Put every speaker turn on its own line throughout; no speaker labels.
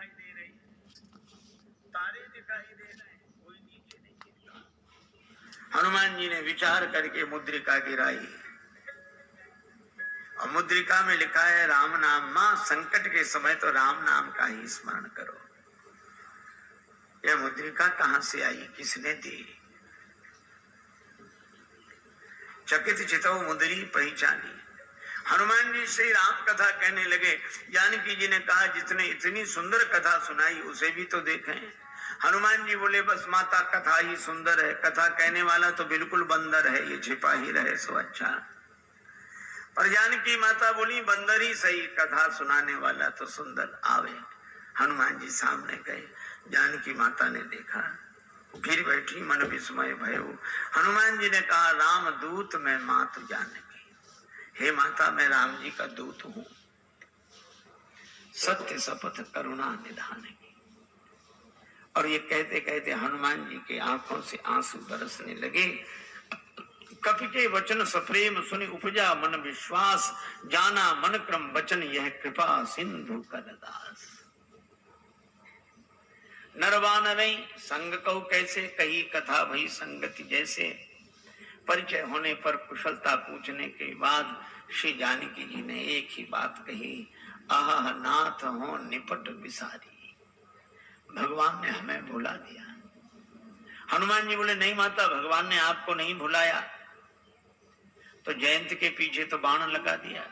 दिखाई दे रही है, तारे दिखाई दे रहे हैं, कोई नीचे नहीं गिरता। हनुमान जी ने विचार करके मुद्रिका गिराई और मुद्रिका में लिखा है राम नाम, मां संकट के समय तो राम नाम का ही स्मरण करो। यह मुद्रिका कहां से आई, किसने दी? चकित चितौ मुद्री पहचानी। हनुमान जी से राम कथा कहने लगे। जानकी जी ने कहा जितने इतनी सुंदर कथा सुनाई उसे भी तो देखें। हनुमान जी बोले बस माता कथा ही सुंदर है, कथा कहने वाला तो बिल्कुल बंदर है, ये छिपा ही रहे सो अच्छा। पर जानकी माता बोली बंदर ही सही, कथा सुनाने वाला तो सुंदर आवे। हनुमान जी सामने गए, जानकी माता ने देखा, गिर बैठी मन विस्मय भयो। हनुमान जी ने कहा राम दूत मैं मात जानकी, हे माता मैं राम जी का दूत हूं, सत्य शपथ करुणा निधान की। और ये कहते कहते हनुमान जी के आंखों से आंसू बरसने लगे। कपि के वचन सप्रेम सुनि उपजा मन विश्वास, जाना मन क्रम वचन यह कृपा सिंधु करदास। नरवानरई संग कहो कैसे, कही कथा भई संगति जैसे। परिचय होने पर कुशलता पूछने के बाद श्री जानकी जी ने एक ही बात कही, आह नाथ हो निपट विसारी, भगवान ने हमें भुला दिया। हनुमान जी बोले नहीं माता, भगवान ने आपको नहीं भुलाया, तो जयंत के पीछे तो बाण लगा दिया,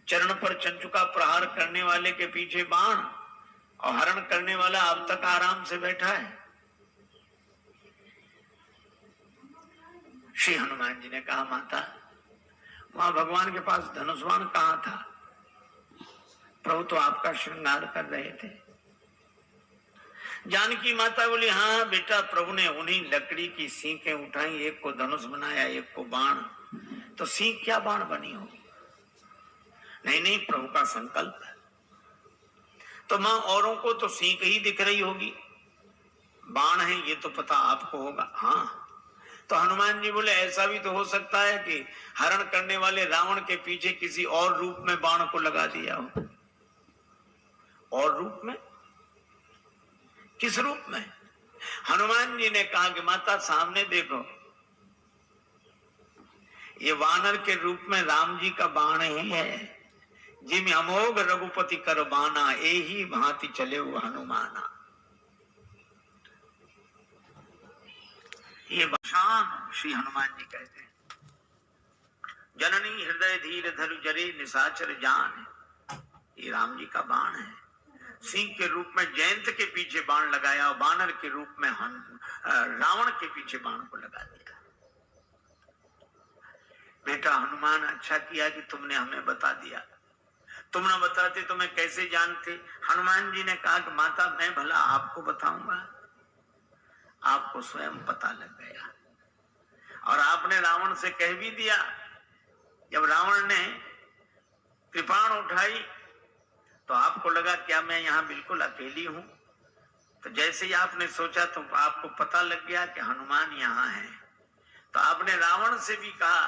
चरण पर चंचुका प्रहार करने वाले के पीछे बाण, और हरण करने वाला अब तक आराम से बैठा है। श्री हनुमान जी ने कहा माता वहां भगवान के पास धनुष बाण कहां था, प्रभु तो आपका श्रृंगार कर रहे थे। जानकी माता बोली हाँ बेटा, प्रभु ने उन्हीं लकड़ी की सीखें उठाई, एक को धनुष बनाया एक को बाण, तो सीख क्या बाण बनी होगी? नहीं नहीं, प्रभु का संकल्प है। तो मां औरों को तो सीख ही दिख रही होगी, बाण है ये तो पता आपको होगा। हाँ, तो हनुमान जी बोले ऐसा भी तो हो सकता है कि हरण करने वाले रावण के पीछे किसी और रूप में बाण को लगा दिया हो। और रूप में? किस रूप में? हनुमान जी ने कहा कि माता सामने देखो, ये वानर के रूप में राम जी का बाण ही है, जिम अमोघ रघुपति कर बाना, एही भांति चले हुआ हनुमाना। ये शान श्री हनुमान जी कहते हैं, जननी हृदय धीर धरु जरे निशाचर जान, ये राम जी का बाण है। सिंह के रूप में जयंत के पीछे बाण लगाया और बानर के रूप में रावण के पीछे बाण को लगा दिया। बेटा हनुमान अच्छा किया कि तुमने हमें बता दिया, तुम न बताते तो मैं कैसे जानते। हनुमान जी ने कहा कि माता मैं भला आपको बताऊंगा, आपको स्वयं पता लग गया। और आपने रावण से कह भी दिया, जब रावण ने कृपाण उठाई तो आपको लगा क्या मैं यहां बिल्कुल अकेली हूं, तो जैसे ही आपने सोचा तो आपको पता लग गया कि हनुमान यहां है। तो आपने रावण से भी कहा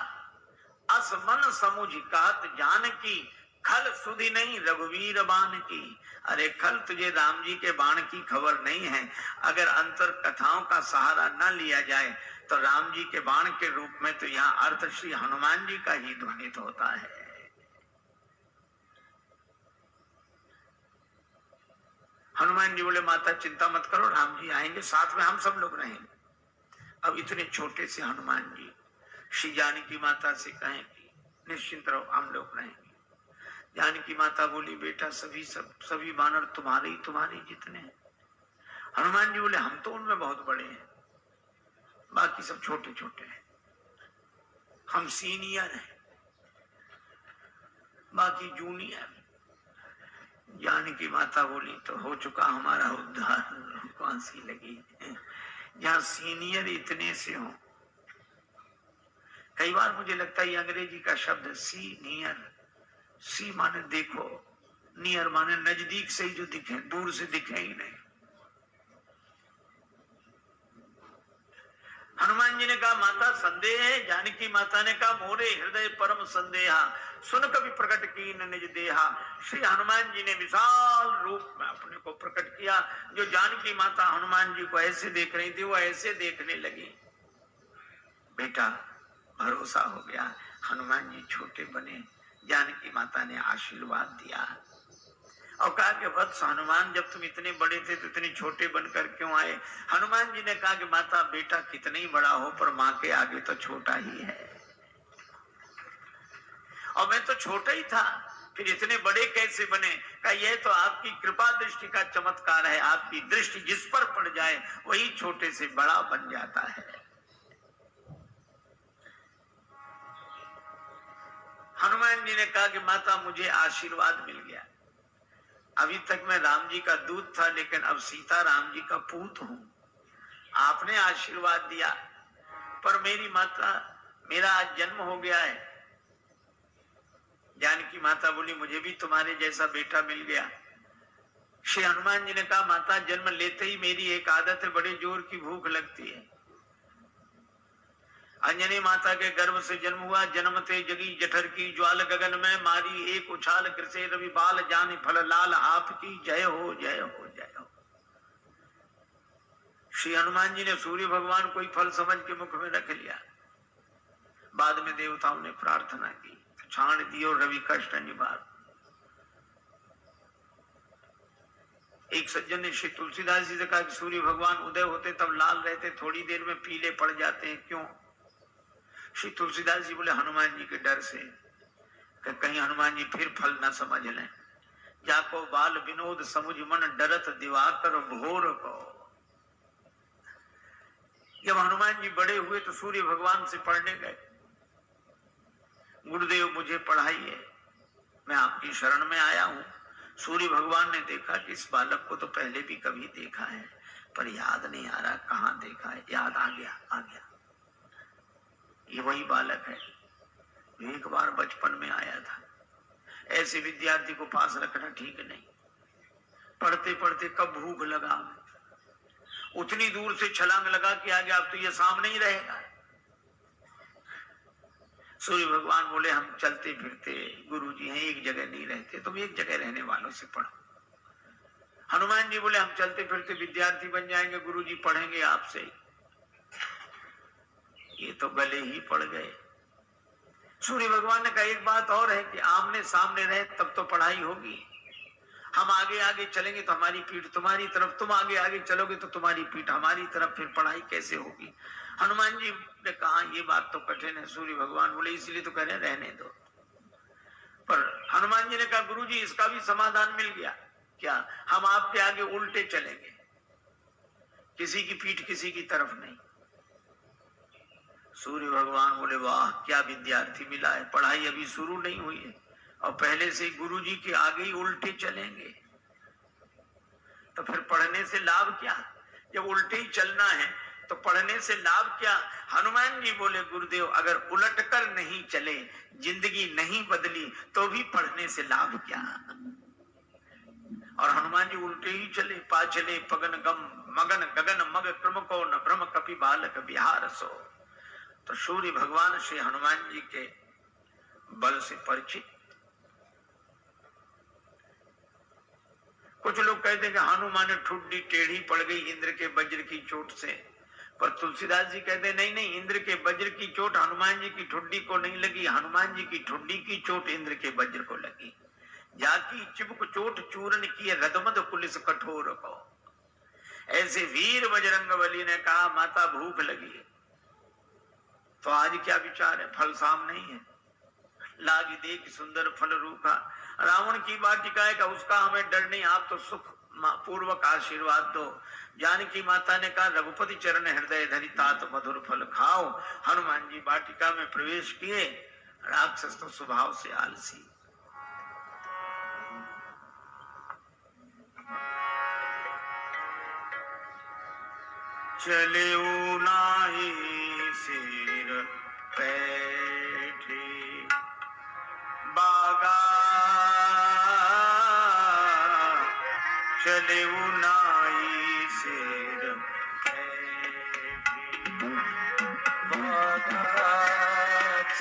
अस मन समुझ कहत जानकी, खल सुधि नहीं रघुवीर बाण की। अरे खल तुझे राम जी के बाण की खबर नहीं है, अगर अंतर कथाओं का सहारा न लिया जाए तो राम जी के बाण के रूप में तो यहाँ अर्थ श्री हनुमान जी का ही ध्वनित होता है। हनुमान जी बोले माता चिंता मत करो, राम जी आएंगे, साथ में हम सब लोग रहेंगे। अब इतने छोटे से हनुमान जी श्री जानकी माता से कहें कि निश्चिंत रहो हम लोग रहेंगे। जानकी माता बोली बेटा सभी बानर तुम्हारे जितने हैं। हनुमान जी बोले हम तो उनमें बहुत बड़े हैं, बाकी सब छोटे छोटे हैं, हम सीनियर हैं, बाकी जूनियर। जानकी माता बोली तो हो चुका हमारा उद्धार, कौन सी लगी जहां सीनियर इतने से हो। कई बार मुझे लगता है अंग्रेजी का शब्द सीनियर, सी माने देखो, नियर माने नजदीक से ही जो दिखे, दूर से दिखे ही नहीं। हनुमान जी ने कहा माता संदेह है। जानकी माता ने कहा मोरे हृदय परम संदेहा, सुन कभी प्रकट कीन निज देहा। श्री हनुमान जी ने विशाल रूप में अपने को प्रकट किया। जो जानकी माता हनुमान जी को ऐसे देख रही थी वो ऐसे देखने लगी। बेटा भरोसा हो गया, हनुमान जी छोटे बने। जानकी माता ने आशीर्वाद दिया और कहा कि वत्स हनुमान, जब तुम इतने बड़े थे तो इतने छोटे बनकर क्यों आए? हनुमान जी ने कहा कि माता बेटा कितना ही बड़ा हो पर माँ के आगे तो छोटा ही है, और मैं तो छोटा ही था, फिर इतने बड़े कैसे बने? कहा यह तो आपकी कृपा दृष्टि का चमत्कार है। आपकी दृष्टि जिस पर पड़ जाए वही छोटे से बड़ा बन जाता है। हनुमान जी ने कहा कि माता मुझे आशीर्वाद मिल गया। अभी तक मैं राम जी का दूत था, लेकिन अब सीता राम जी का पूत हूं। आपने आशीर्वाद दिया, पर मेरी माता, मेरा आज जन्म हो गया है। जानकी माता बोली मुझे भी तुम्हारे जैसा बेटा मिल गया। श्री हनुमान जी ने कहा माता जन्म लेते ही मेरी एक आदत है, बड़े जोर की भूख लगती है। अंजनी माता के गर्भ से जन्म हुआ, जन्मते जगी जठर की ज्वाल, गगन में मारी एक उछाल, कृषे रवि बाल जाने फल लाल, आपकी जय हो जय हो जय हो। श्री हनुमान जी ने सूर्य भगवान को ही फल समझ के मुख में रख लिया। बाद में देवताओं ने प्रार्थना की, छाण दियो रवि कष्ट निवार। एक सज्जन ने श्री तुलसीदास जी से कहा कि सूर्य भगवान उदय होते तब लाल रहते, थोड़ी देर में पीले पड़ जाते हैं, क्यों? श्री तुलसीदास जी बोले हनुमान जी के डर से, कि कहीं हनुमान जी फिर फल न समझ लें। जाको बाल विनोद समुझ मन, डरत दिवाकर घोर को। जब हनुमान जी बड़े हुए तो सूर्य भगवान से पढ़ने गए, गुरुदेव मुझे पढ़ाइए, मैं आपकी शरण में आया हूं। सूर्य भगवान ने देखा कि इस बालक को तो पहले भी कभी देखा है, पर याद नहीं आ रहा कहां देखा है। याद आ गया, आ गया, ये वही बालक है जो एक बार बचपन में आया था। ऐसे विद्यार्थी को पास रखना ठीक नहीं। पढ़ते पढ़ते कब भूख लगा, उतनी दूर से छलांग लगा कि आगे अब तो ये सामने ही रहेगा। सूर्य भगवान बोले हम चलते फिरते गुरुजी हैं, एक जगह नहीं रहते, तुम एक जगह रहने वालों से पढ़ो। हनुमान जी बोले हम चलते फिरते विद्यार्थी बन जाएंगे, गुरुजी पढ़ेंगे आपसे। ये तो गले ही पड़ गए। सूर्य भगवान ने कहा एक बात और है कि आमने सामने रहे तब तो पढ़ाई होगी। हम आगे आगे चलेंगे तो हमारी पीठ तुम्हारी तरफ, तुम आगे आगे चलोगे तो तुम्हारी पीठ हमारी तरफ, फिर पढ़ाई कैसे होगी? हनुमान जी ने कहा ये बात तो कठिन है। सूर्य भगवान बोले इसलिए तो कह रहे रहने दो। पर हनुमान जी ने कहा गुरुजी इसका भी समाधान मिल गया। क्या? हम आपके आगे उल्टे चलेंगे, किसी की पीठ किसी की तरफ नहीं। सूर्य भगवान बोले वाह क्या विद्यार्थी मिला है, पढ़ाई अभी शुरू नहीं हुई है और पहले से गुरुजी के आगे ही उल्टे चलेंगे, तो फिर पढ़ने से लाभ क्या? जब उल्टे ही चलना है तो पढ़ने से लाभ क्या? हनुमान जी बोले गुरुदेव अगर उलट कर नहीं चले, जिंदगी नहीं बदली, तो भी पढ़ने से लाभ क्या? और हनुमान जी उल्टे ही चले। पा चले पगन गम मगन गगन मग क्रम को न ब्रह्म कपि बालक बिहार सो। तो सूर्य भगवान श्री हनुमान जी के बल से परिचित। कुछ लोग कहते हैं कि हनुमान ठुड्डी टेढ़ी पड़ गई इंद्र के वज्र की चोट से, पर तुलसीदास जी कहते नहीं नहीं, इंद्र के वज्र की चोट हनुमान जी की ठुड्डी को नहीं लगी, हनुमान जी की ठुड्डी की चोट इंद्र के वज्र को लगी। जाकी चिबुक चोट चूरन की रदमद पुलिस कठोर को। ऐसे वीर बजरंगबली ने कहा माता भूख लगी है, तो आज क्या विचार है? फल साम नहीं है, लागी देख सुंदर फल रूखा। रावण की वाटिका है, उसका हमें डर नहीं, आप तो सुख पूर्वक आशीर्वाद दो। जानकी माता ने कहा रघुपति चरण हृदय धरि तात मधुर फल खाओ। हनुमान जी वाटिका में प्रवेश किए। राक्षस तो स्वभाव से आलसी। चले नाही सिर बैठे बागा, चले नाही सिर बैठे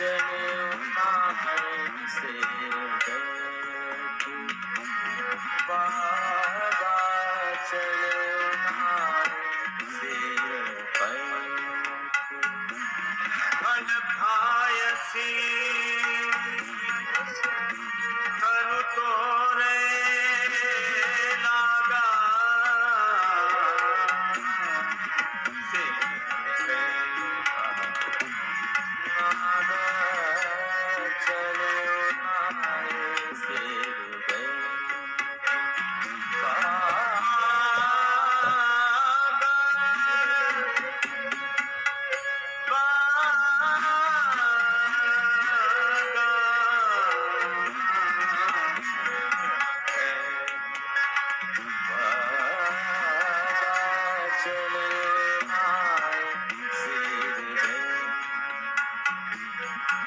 चले उतारे से बाबा चले उतारे से फल खायसी करु तोरे लागा से चले उतारे से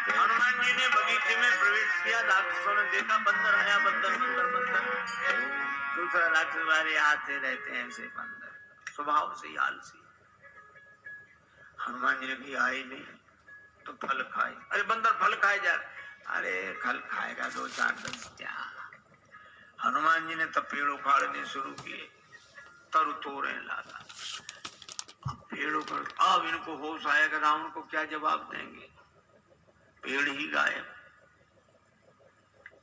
हनुमान जी ने बगीचे में प्रवेश किया। राक्षसों ने देखा बंदर आया, बंदर बंदर बंदर। दूसरा राक्षस वाले आते रहते हैं ऐसे बंदर, स्वभाव से ही आलसी। हनुमान जी ने भी आए नहीं तो फल खाए। अरे बंदर फल खाए जा, अरे फल खाएगा 2 4 10 क्या। हनुमान जी ने तब पेड़ उखाड़ने शुरू किए, तरु तोड़ने लगा। अब पेड़ उखाड़, अब इनको होश आएगा रावण को क्या जवाब देंगे। पेड़ ही गायब।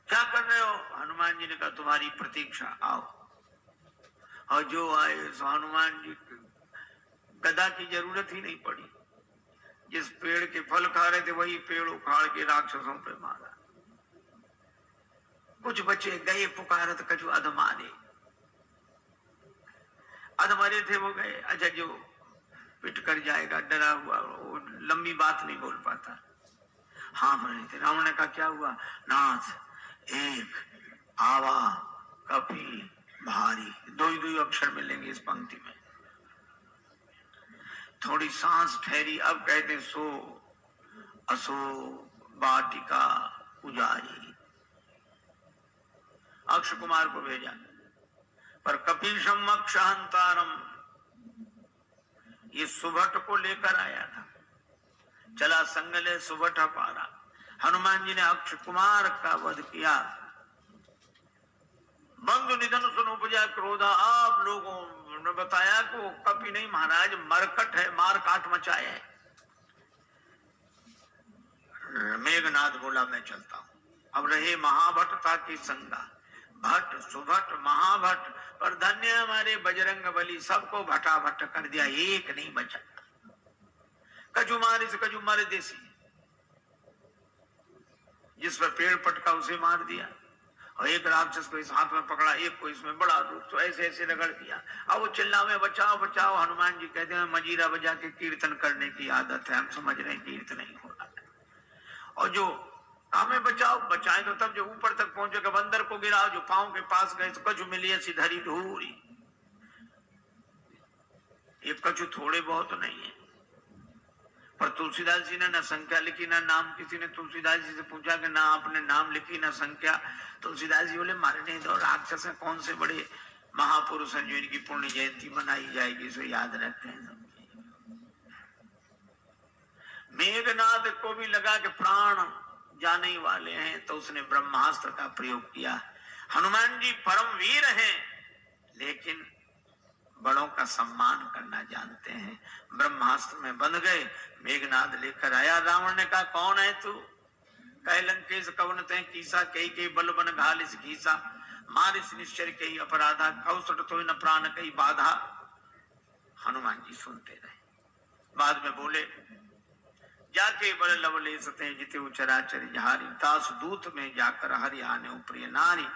क्या कर रहे हो? हनुमान जी ने कहा तुम्हारी प्रतीक्षा, आओ। और जो आए सो हनुमान जी गदा की जरूरत ही नहीं पड़ी। जिस पेड़ के फल खा रहे थे वही पेड़ उखाड़ के राक्षसों पे मारा। कुछ बचे गए पुकारत कछु अधमारे, अधमरे थे वो गए। अच्छा जो पिट कर जाएगा डरा हुआ वो लंबी बात नहीं बोल पाता। हाँ मरे थे। रावण ने कहा क्या हुआ? नाथ एक आवा कपी भारी, 2 ही 2 अक्षर मिलेंगे इस पंक्ति में। थोड़ी सांस ठहरी, अब कहते सो असो वाटिका उजारी। अक्षय कुमार को भेजा, पर कपीशम अक्षहंतारम, ये सुभट को लेकर आया था। चला संगले सुभट पारा। हनुमान जी ने अक्षय कुमार का वध किया। बंधु निधन सुन उपजा क्रोधा। आप लोगों ने बताया कि वो कपि नहीं महाराज, मरकट है, मार काट मचाए है। मेघनाद बोला मैं चलता हूं। अब रहे महाभट्टता की संगा, भट्ट सुभट महाभट्ट, पर धन्य हमारे बजरंग बली, सबको भटा भट्ट कर दिया, एक नहीं बचा। कजू मारे से कजू मारे देसी, जिस पर पेड़ पटका उसे मार दिया। और एक राक्षस को इस हाथ में पकड़ा, एक को इसमें बड़ा रूप, तो ऐसे ऐसे रगड़ दिया। अब वो चिल्ला में बचाओ बचाओ। हनुमान जी कहते हैं मजीरा बजा के कीर्तन करने की आदत है, हम समझ रहे हैं कीर्तन नहीं हो रहा है। और जो हमें बचाओ, बचाए तो तब जो ऊपर तक पहुंचेगा, बंदर को गिराओ, जो पांव के पास गए तो कछु मिली ऐसी धरी धूरी। ये कछु थोड़े बहुत नहीं है। पर तुलसीदास जी ने न संख्या लिखी न नाम। किसी ने तुलसीदास जी से पूछा कि ना आपने नाम लिखी ना संख्या। तुलसीदास जी बोले मारने दो, राक्षस है, कौन से बड़े महापुरुष हैं जो इनकी पुण्य जयंती मनाई जाएगी, सो याद रखते हैं। मेघनाद को भी लगा कि प्राण जाने वाले हैं, तो उसने ब्रह्मास्त्र का प्रयोग किया। हनुमान जी परम वीर हैं, लेकिन बड़ों का सम्मान करना जानते हैं। ब्रह्मास्त्र में बंध गए। मेघनाद लेकर आया। रावण ने कहा कौन है तू? कह लंकेश कवन ते कीसा, कई बल बन घालिस घीसा, मारिस निश्चर कई अपराधा, कौसट तो न प्राण कई बाधा। हनुमान जी सुनते रहे। बाद में बोले जाके बल लवले सते जिते उचराचर जहारी, दास दूत में जाकर हरि आने प्रिय नारी,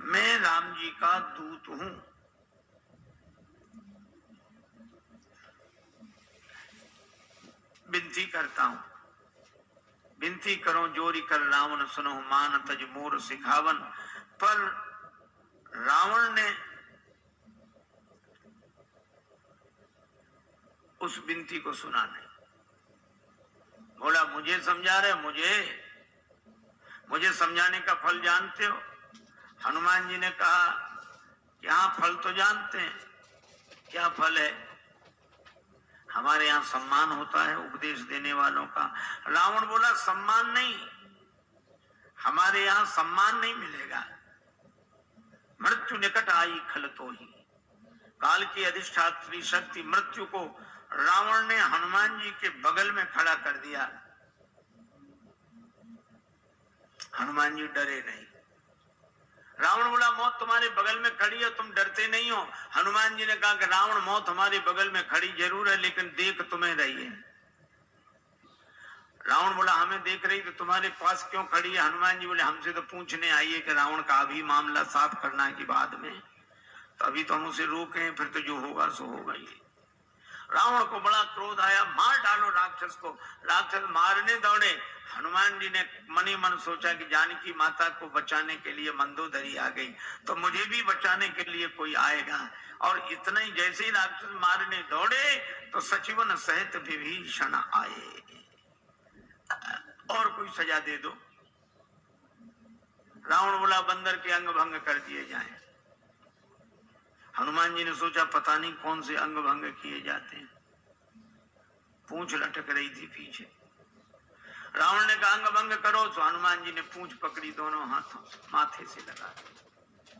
मैं राम जी का दूत हूं। विनती करता हूं, विनती करो जोरी कर रावण सुनो, मान तज मोर सिखावन। पर रावण ने उस विनती को सुना नहीं। बोला मुझे समझा रहे, मुझे समझाने का फल जानते हो? हनुमान जी ने कहा कि हाँ फल तो जानते हैं। क्या फल है? हमारे यहाँ सम्मान होता है उपदेश देने वालों का। रावण बोला सम्मान नहीं, हमारे यहाँ सम्मान नहीं मिलेगा। मृत्यु निकट आई खल तो ही, काल की अधिष्ठात्री शक्ति मृत्यु को रावण ने हनुमान जी के बगल में खड़ा कर दिया। हनुमान जी डरे नहीं। रावण बोला मौत तुम्हारे बगल में खड़ी है, तुम डरते नहीं हो। हनुमान जी ने कहा कि रावण मौत हमारे बगल में खड़ी जरूर है, लेकिन देख तुम्हें रही है। रावण बोला हमें देख रही तो तुम्हारे पास क्यों खड़ी है? हनुमान जी बोले हमसे तो पूछने आई है कि रावण का अभी मामला साफ करना की बाद में, तो अभी तो हम उसे रोके, फिर तो जो होगा सो होगा ही। रावण को बड़ा क्रोध आया, मार डालो राक्षस को। राक्षस मारने दौड़े। हनुमान जी ने मनी मन सोचा कि जानकी माता को बचाने के लिए मंदोदरी आ गई, तो मुझे भी बचाने के लिए कोई आएगा। और इतना ही जैसे ही राक्षस मारने दौड़े तो सचिवन सहित विभीषण आए। और कोई सजा दे दो। रावण बोला बंदर के अंग भंग कर दिए जाएं। हनुमान जी ने सोचा पता नहीं कौन से अंग भंग किए जाते हैं। पूंछ लटक रही थी पीछे। रावण ने कहा अंग भंग करो, तो हनुमान जी ने पूंछ पकड़ी, दोनों हाथों माथे से लगा दी।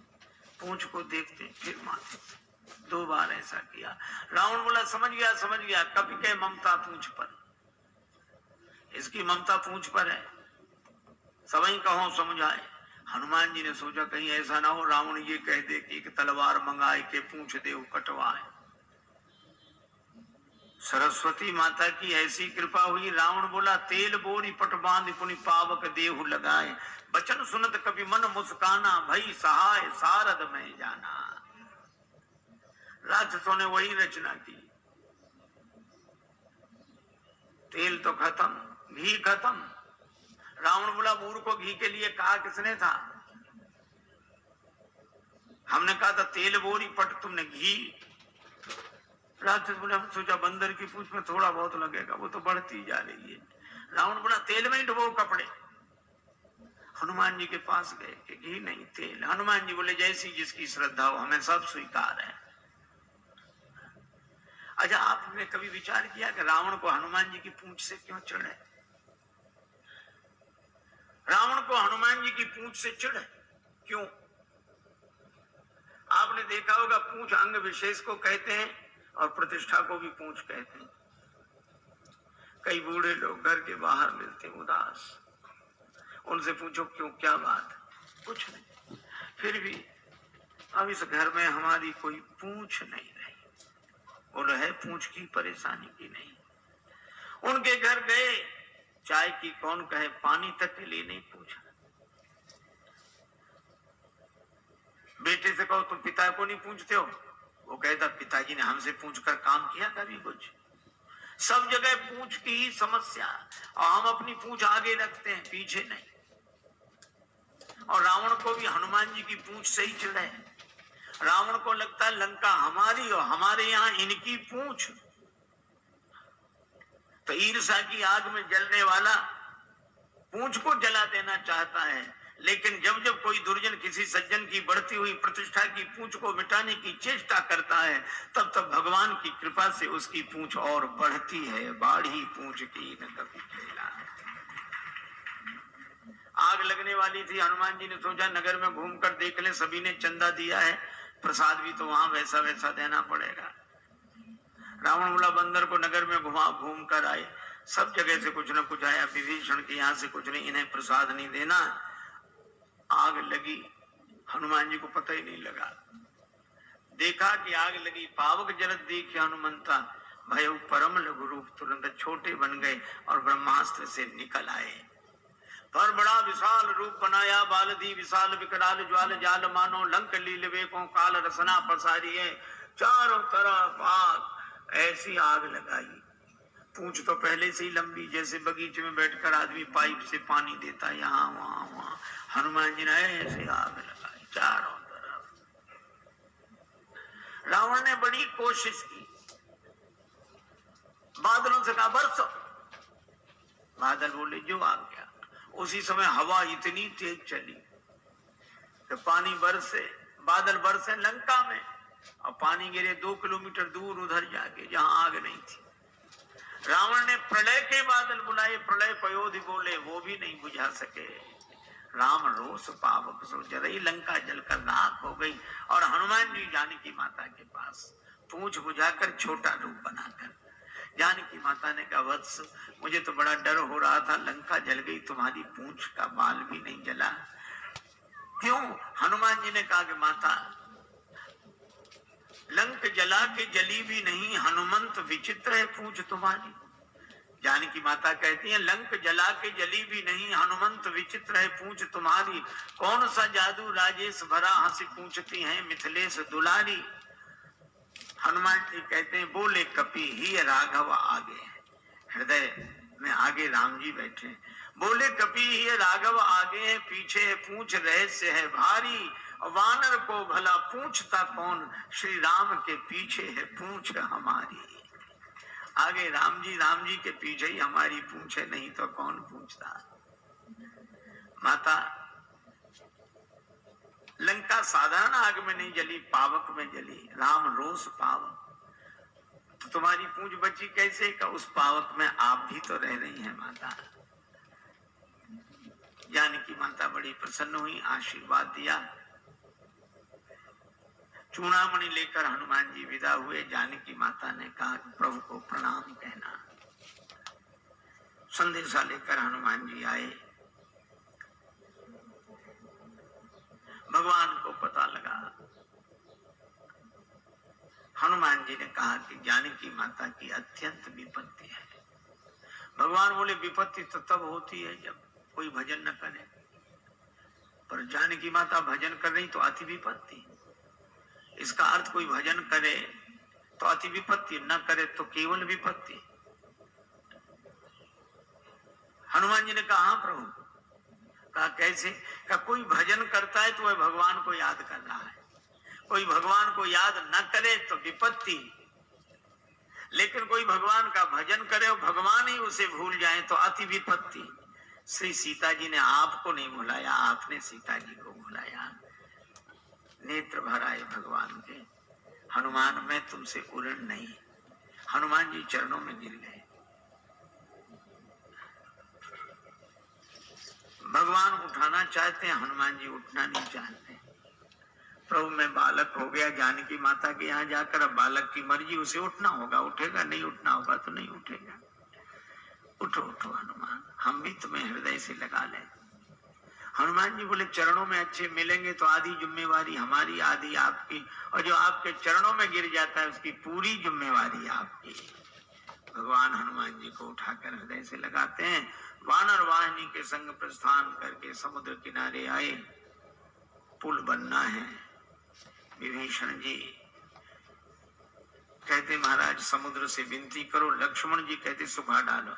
पूंछ को देखते फिर माथे से 2 बार ऐसा किया। रावण बोला समझ गया, कभी के ममता पूंछ पर, इसकी ममता पूंछ पर है, सभी कहो समझाए। हनुमान जी ने सोचा कहीं ऐसा ना हो रावण ये कह दे कि एक तलवार मंगाए के पूंछ देव कटवाए। सरस्वती माता की ऐसी कृपा हुई। रावण बोला तेल बोरी पट बांध पुनि पावक देहु लगाए, बचन सुनत कभी मन मुस्काना, भई सहाय सारद में जाना। राक्षसों ने वही रचना की। तेल तो खत्म, घी खत्म। रावण बोला मूर्ख को घी के लिए कहा किसने था? हमने कहा था तेल बोरी पट, तुमने घी। राक्षस बोले हम सोचा बंदर की पूंछ में थोड़ा बहुत लगेगा, वो तो बढ़ती जा रही है। रावण बोला तेल में ही डुबो कपड़े। हनुमान जी के पास गए कि घी नहीं तेल। हनुमान जी बोले जैसी जिसकी श्रद्धा हो, हमें सब स्वीकार है। अच्छा आपने कभी विचार किया कि रावण को हनुमान जी की पूंछ से क्यों चिढ़ है? रावण को हनुमान जी की पूंछ से चिढ़ है क्यों? आपने देखा होगा पूंछ अंग विशेष को कहते हैं और प्रतिष्ठा को भी पूंछ कहते हैं। कई बूढ़े लोग घर के बाहर मिलते उदास, उनसे पूछो क्यों, क्या बात? कुछ नहीं, फिर भी अब इस घर में हमारी कोई पूंछ नहीं रही। बोलो है पूंछ की परेशानी की नहीं। उनके घर गए, चाय की कौन कहे, पानी तक के लिए नहीं पूछा। बेटे से कहो तुम पिता को नहीं पूछते हो, वो कहता पिताजी ने हमसे पूछकर काम किया कभी कुछ? सब जगह पूंछ की ही समस्या, और हम अपनी पूंछ आगे रखते हैं पीछे नहीं। और रावण को भी हनुमान जी की पूंछ से ही चिढ़ है। रावण को लगता है लंका हमारी और हमारे यहाँ इनकी पूंछ। तो ईर्ष्या की आग में जलने वाला पूंछ को जला देना चाहता है, लेकिन जब जब कोई दुर्जन किसी सज्जन की बढ़ती हुई प्रतिष्ठा की पूंछ को मिटाने की चेष्टा करता है, तब तब भगवान की कृपा से उसकी पूंछ और बढ़ती है। बाढ़ी पूंछ की न कभी खेला। आग लगने वाली थी। हनुमान जी ने सोचा नगर में घूमकर देख ले, सभी ने चंदा दिया है, प्रसाद भी तो वहां वैसा वैसा देना पड़ेगा। रावण बोला बंदर को नगर में घूम कर आए, सब जगह से कुछ न कुछ आया, विभीषण के यहाँ से कुछ नहीं, इन्हें प्रसाद नहीं देना। आग लगी, हनुमान जी को पता ही नहीं लगा। देखा कि आग लगी, पावक जरत देखे हनुमंता, भय परम लघु रूप, तुरंत छोटे बन गए और ब्रह्मास्त्र से निकल आए। पर बड़ा विशाल रूप बनाया, बालदी विशाल विकराल ज्वाल जाल, मानो लंक लीलवे को काल रसना पसारी है। चारों तरफ आग, ऐसी आग लगाई। पूंछ तो पहले से ही लंबी, जैसे बगीचे में बैठकर आदमी पाइप से पानी देता, यहाँ वहां वहां। हनुमान जी ने ऐसे आग लगाई चारों तरफ। रावण ने बड़ी कोशिश की, बादलों से कहा बरसो, बादल बोले जो आ गया। उसी समय हवा इतनी तेज चली कि पानी बरसे, बादल बरसे लंका में, और पानी गिरे 2 किलोमीटर दूर उधर जाके जहां आग नहीं थी। रावण ने प्रलय के बादल बुलाए, प्रलय पयोधि बोले, वो भी नहीं बुझा सके। राम रोष पावक सो जरई, लंका जलकर राख हो गई। और हनुमान जी जानकी माता के पास पूंछ बुझाकर छोटा रूप बनाकर, जानकी माता ने कहा, वत्स मुझे तो बड़ा डर हो रहा था, लंका जल गई, तुम्हारी पूंछ का बाल भी नहीं जला। क्यों? हनुमान जी ने कहा कि माता, लंक जला के जली भी नहीं, हनुमंत विचित्र है पूंछ तुम्हारी। जानकी माता कहती है, लंक जला के जली भी नहीं, हनुमंत विचित्र है पूंछ तुम्हारी। कौन सा जादू राजेश भरा, हंसी पूछती है मिथिलेश दुलारी। हनुमान जी कहते हैं, बोले कपि ही राघव आगे, हृदय में आगे राम जी बैठे। बोले कपि ही राघव आगे है, पीछे पूंछ रहस्य है भारी। वानर को भला पूछता कौन, श्री राम के पीछे है पूंछ हमारी। आगे राम जी के पीछे ही हमारी पूंछ है, नहीं तो कौन पूछता। माता, लंका साधारण आग में नहीं जली, पावक में जली। राम रोष पावक, तो तुम्हारी पूंछ बची कैसे? का उस पावक में आप भी तो रह रही हैं माता। जानकी माता बड़ी प्रसन्न हुई, आशीर्वाद दिया। चूड़ामणि लेकर हनुमान जी विदा हुए। जानकी माता ने कहा, प्रभु को प्रणाम कहना। संदेशा लेकर हनुमान जी आए। भगवान को पता लगा। हनुमान जी ने कहा कि जानकी माता की अत्यंत विपत्ति है। भगवान बोले, विपत्ति तो तब होती है जब कोई भजन न करे, पर जानकी माता भजन कर रही तो अति विपत्ति। इसका अर्थ कोई भजन करे तो अति विपत्ति, न करे तो केवल विपत्ति। हनुमान जी ने कहा, हाँ प्रभु। कहा कैसे? कहा कोई भजन करता है तो वह भगवान को याद कर रहा है, कोई भगवान को याद न करे तो विपत्ति, लेकिन कोई भगवान का भजन करे और भगवान ही उसे भूल जाए तो अति विपत्ति। श्री सीता जी ने आपको नहीं भुलाया, आपने सीता जी को भुलाया। नेत्र भर आए भगवान के। हनुमान, मैं तुमसे उड़न नहीं। हनुमान जी चरणों में गिर गए। भगवान उठाना चाहते हैं, हनुमान जी उठना नहीं चाहते। प्रभु मैं बालक हो गया, जानकी माता के यहाँ जाकर, अब बालक की मर्जी, उसे उठना होगा उठेगा, नहीं उठना होगा तो नहीं उठेगा। उठो उठो हनुमान, हम भी तुम्हें हृदय से लगा लें। हनुमान जी बोले, चरणों में अच्छे मिलेंगे तो आधी जिम्मेवारी हमारी, आधी आपकी, और जो आपके चरणों में गिर जाता है उसकी पूरी जिम्मेवारी आपकी। भगवान हनुमान जी को उठाकर हृदय से लगाते हैं। वानर वाहिनी के संग प्रस्थान करके समुद्र किनारे आए। पुल बनना है। विभीषण जी कहते, महाराज समुद्र से विनती करो। लक्ष्मण जी कहते, सुखा डालो।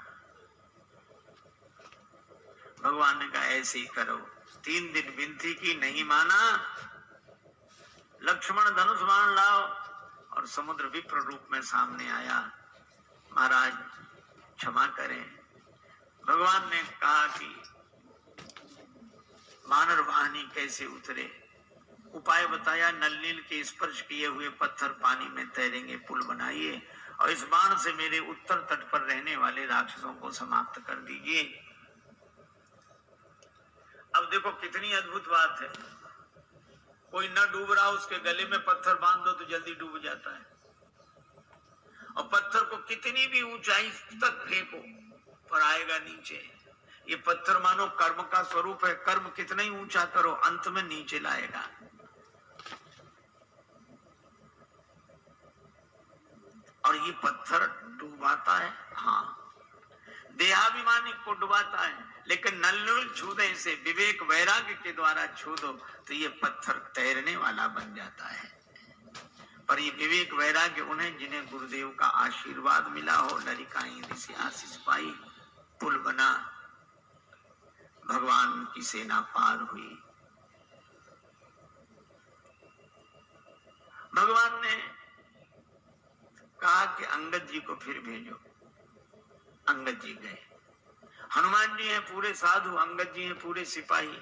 भगवान ने कहा, ऐसे ही करो। 3 दिन विनती की, नहीं माना। लक्ष्मण धनुष बाण लाओ, और समुद्र विप्र रूप में सामने आया। महाराज क्षमा करें। भगवान ने कहा कि वानर वाहिनी कैसे उतरे, उपाय बताया। नल नील के स्पर्श किए हुए पत्थर पानी में तैरेंगे, पुल बनाइए, और इस बाण से मेरे उत्तर तट पर रहने वाले राक्षसों को समाप्त कर दीजिए। अब देखो कितनी अद्भुत बात है। कोई न डूब रहा, उसके गले में पत्थर बांध दो तो जल्दी डूब जाता है, और पत्थर को कितनी भी ऊंचाई तक फेंको पर आएगा नीचे। ये पत्थर मानो कर्म का स्वरूप है, कर्म कितना ही ऊंचा करो अंत में नीचे लाएगा। और ये पत्थर डुबाता है, हाँ, देहाभिमानी को डुबाता है, लेकिन नल्लुल छूने से, विवेक वैराग्य के द्वारा छू दो तो ये पत्थर तैरने वाला बन जाता है। पर ये विवेक वैराग्य उन्हें जिन्हें गुरुदेव का आशीर्वाद मिला हो, ललिकाई ऋषि आशीष पाई, पुल बना, भगवान की सेना पार हुई। भगवान ने कहा कि अंगद जी को फिर भेजो। अंगद जी गए। हनुमान जी हैं पूरे साधु, अंगद जी हैं पूरे सिपाही।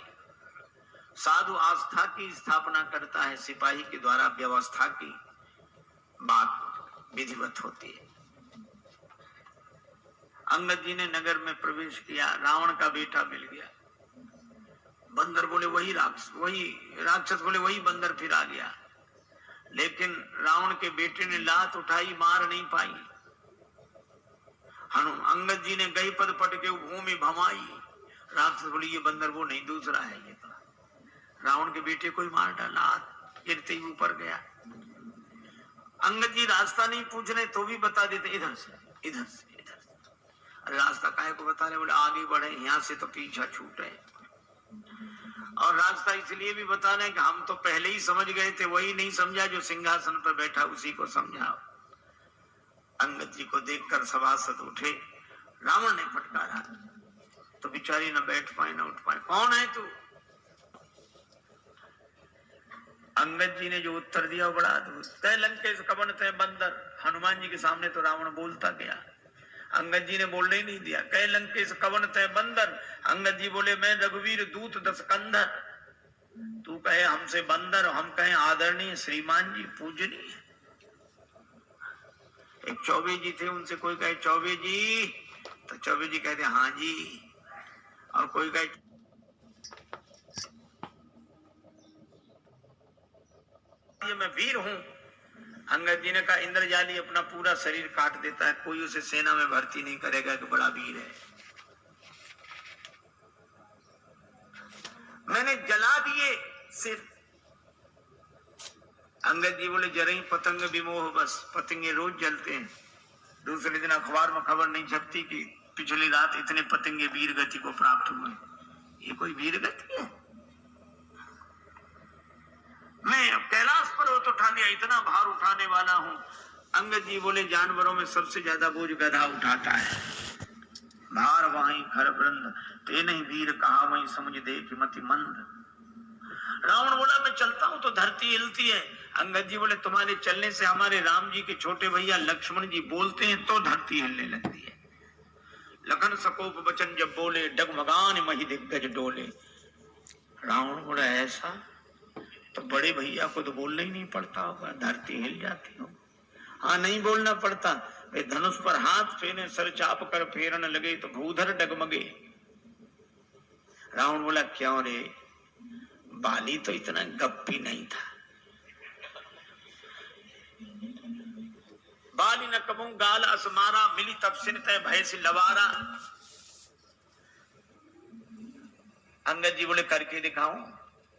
साधु आस्था की स्थापना करता है, सिपाही के द्वारा व्यवस्था की बात विधिवत होती है। अंगद जी ने नगर में प्रवेश किया, रावण का बेटा मिल गया। बंदर बोले वही राक्षस बोले वही बंदर फिर आ गया। लेकिन रावण के बेटे ने लात उठाई, मार नहीं पाई। अंगद जी ने गई पद पट के भूमि भमाई। राक्षस बोले ये बंदर वो नहीं, दूसरा है ये तो। रावण के बेटे को ही मार डाला, गिरते ही ऊपर गया। अंगद जी रास्ता नहीं पूछ रहे तो भी बता देते इधर से इधर से इधर से। रास्ता काहे को बता रहे? बोले आगे बढ़े, यहाँ से तो पीछा छूटे। और रास्ता इसलिए भी बता रहे कि हम तो पहले ही समझ गए थे, वही नहीं समझा जो सिंहासन पर बैठा उसी को समझाओ। अंगद जी को देखकर सभासद उठे। रावण ने फटकारा तो बेचारी न बैठ पाए न उठ पाए। कौन है तू? अंगद जी ने जो उत्तर दिया वो बड़ा अद्भुत। तय लंकेश कवन तय बंदर। हनुमान जी के सामने तो रावण बोलता गया, अंगद जी ने बोलने ही नहीं दिया। कह लंकेश कवन तय बंदर। अंगद जी बोले मैं रघुवीर दूत दस कंधर। तू कहे हमसे बंदर, हम कहे आदरणीय श्रीमान जी पूजनीय। एक चौबे जी थे, उनसे कोई कहे चौबे जी तो चौबे जी कहते हाँ जी, और कोई कहे मैं वीर हूं। अंगद जी ने कहा इंद्रजाली अपना पूरा शरीर काट देता है, कोई उसे सेना में भर्ती नहीं करेगा कि बड़ा वीर है। मैंने जला दिए सिर। अंगद जी बोले जरा ही पतंग विमोह, बस पतंगे रोज जलते हैं। दूसरे दिन अखबार में खबर नहीं छपती कि पिछली रात इतने पतंगे वीर गति को प्राप्त हुए। ये कोई वीर गति है? मैं कैलाश पर्वत उठा लिया, इतना भार उठाने वाला हूं। अंगद जी बोले जानवरों में सबसे ज्यादा बोझ गधा उठाता है। भार वाही खर वृंद ते नहीं वीर कहा वही समझ देख मति मंद। रावण बोला मैं चलता हूं तो धरती हिलती है। अंगद जी बोले तुम्हारे चलने से हमारे राम जी के छोटे भैया लक्ष्मण जी बोलते हैं तो धरती हिलने लगती है। लखन सकोप वचन जब बोले डगमगान मही दिग्गज डोले। रावण बोला ऐसा तो बड़े भैया को तो बोलना ही नहीं पड़ता होगा, धरती हिल जाती हो। हाँ नहीं बोलना पड़ता। वे धनुष पर हाथ फेरे सर चाप कर फेरन लगे तो भूधर डगमगे। रावण बोला क्यों रे, बाली तो इतना गप्पी नहीं था। बाली न कबू गाल असमारा मिली तब सिन तय भय से लवारा। अंगद जी बोले करके दिखाऊं।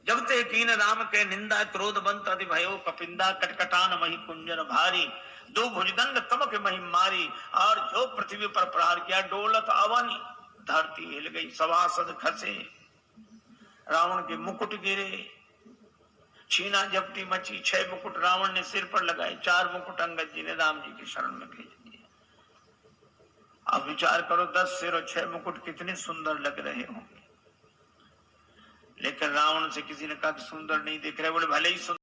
जब ते कीन राम के निंदा क्रोध बंत अति भयो कपिंदा कटकटान मही कुंजर भारी। दो भुजदंड तमक मही मारी और जो पृथ्वी पर प्रहार किया डोलत अवनी। धरती हिल गई, सभासद खसे, रावण के मुकुट गिरे, छीना झपटी मची। 6 मुकुट रावण ने सिर पर लगाए, 4 मुकुट अंगद जी ने राम जी की शरण में भेज दिए। अब विचार करो 10 सिर और 6 मुकुट कितने सुंदर लग रहे होंगे। लेकिन रावण से किसी ने कहा कि सुंदर नहीं दिख रहे। बोले भले ही सुंदर